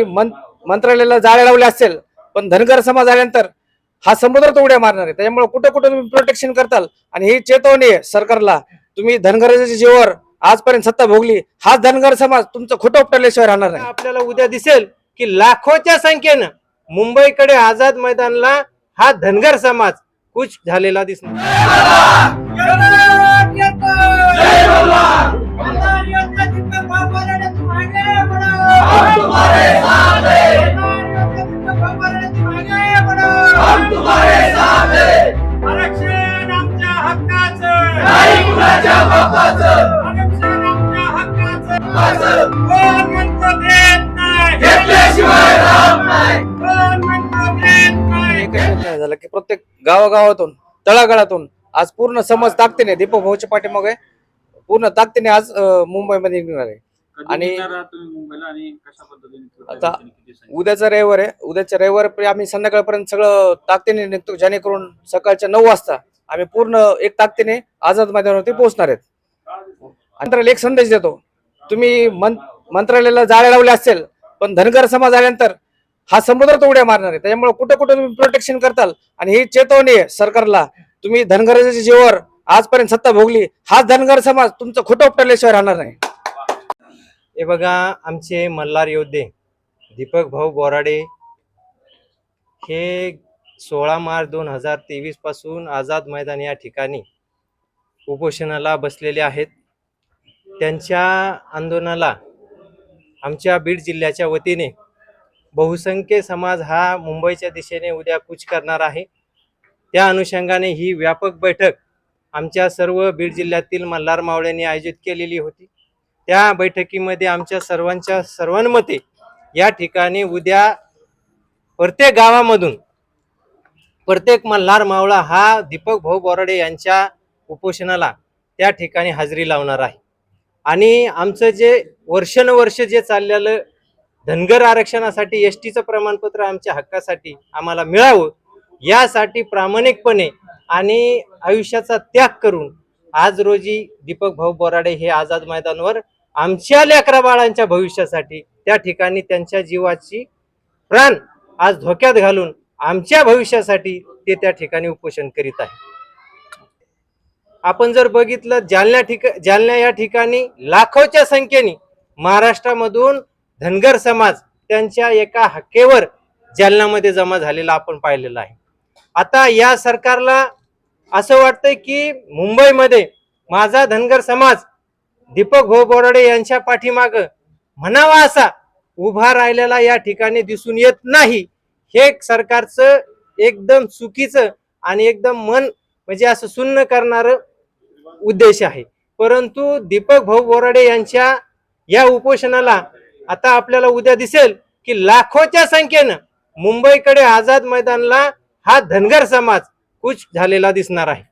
मंत्रालयाला जाळ्या लावल्या असेल, पण धनगर समाज आल्यानंतर हा समुद्रात उड्या मारणार आहे. त्याच्यामुळे कुठं कुठं तुम्ही प्रोटेक्शन करताल. आणि ही चेतवणी आहे सरकारला, तुम्ही धनगराच्या जीवावर आजपर्यंत सत्ता भोगली, हाच धनगर समाज तुमचं खोटं उपटल्याशिवाय राहणार नाही. आपल्याला उद्या दिसेल की लाखोच्या संख्येनं मुंबईकडे आझाद मैदानला हा धनगर समाज कूच झालेला दिसणार. आरक्षण आमच्या हक्काचं, नाही कुणाच्या बापाचं. आरक्षण आमच्या हक्काचं, कोण म्हणतो देत नाही, घेतल्याशिवाय राहत नाही. कोण म्हणतो देत नाही. एकच निर्णय झाला की प्रत्येक गावागावातून तळागाळातून आज पूर्ण समाज ताकदीने दीपक भाऊच्या पाठीमागे पूर्ण ताकदीने आज मुंबईमध्ये निघणार आहे. आणि आता उद्याचा रविवार आहे, उद्याच्या रविवारी आम्ही संध्याकाळपर्यंत सगळं ताकदीने निघतो, जेणेकरून सकाळच्या 9 वाजता आम्ही पूर्ण एक ताकदीने आझाद मैदानावरती पोहोचणार आहेत. अंतराला एक संदेश देतो, तुम्ही मंत्रालयाला जाळ्या लावल्या असेल, पण धनगर समाज आल्यानंतर हा समुद्रात उड्या मारणार आहे. त्याच्यामुळे कुठं कुठं तुम्ही प्रोटेक्शन करताल. आणि ही चेतवणी आहे सरकारला, तुम्ही धनगराच्या जीवावर आजपर्यंत सत्ता भोगली, हाच धनगर समाज तुमचं खोटं उपटल्याशिवाय राहणार नाही. हे बघा, आमचे मल्हार योद्धे दीपक भाऊ बोराडे हे 16 मार्च 2023 पासून आझाद मैदान या ठिकाणी उपोषणाला बसलेले आहेत. त्यांच्या आंदोलनाला आमच्या बीड जिल्ह्याच्या वतीने बहुसंख्य समाज हा मुंबईच्या दिशेने उद्या कूच करणार आहे. त्या अनुषंगाने ही व्यापक बैठक आमच्या सर्व बीड जिल्ह्यातील मल्हार मावळ्यांनी आयोजित केलेली होती. त्या बैठकीमध्ये आमच्या सर्वांच्या सर्वांमते या ठिकाणी उद्या प्रत्येक गावामधून प्रत्येक मल्हार मावळा हा दीपक भाऊ बोराडे यांच्या उपोषणाला त्या ठिकाणी हजेरी लावणार आहे. आणि आमचं जे वर्षानुवर्ष जे चाललेलं धनगर आरक्षणासाठी एसटीचं प्रमाणपत्र आमच्या हक्कासाठी आम्हाला मिळावं, यासाठी प्रामाणिकपणे आणि आयुष्याचा त्याग करून आज रोजी दीपक भाऊ बोराडे हे आझाद मैदानावर आमच्या लेकरा बाळांच्या भविष्यासाठी त्या ठिकाणी त्यांच्या जीवाची प्राण आज धोक्यात घालून आमच्या भविष्यासाठी ते त्या ठिकाणी उपोषण करीत आहे. आपण जर बघितलं जालना या ठिकाणी लाखोच्या संख्येने महाराष्ट्रामधून धनगर समाज त्यांच्या एका हक्केवर जालन्यामध्ये जमा झालेला आपण पाहिलेला आहे. आता या सरकारला असं वाटतंय की मुंबईमध्ये माझा धनगर समाज दीपक भाऊ बोराडे यांच्या पाठीमाग म्हणावा असा उभा राहिलेला या ठिकाणी दिसून येत नाही. हे सरकारचं एकदम चुकीचं आणि एकदम मन म्हणजे असं सुन्न करणारं उद्देश आहे. परंतु दीपक भाऊ बोराडे यांच्या या उपोषणाला आता आपल्याला उद्या दिसेल की लाखोच्या संख्येनं मुंबईकडे आझाद मैदानला हा धनगर समाज कूच झालेला दिसणार आहे.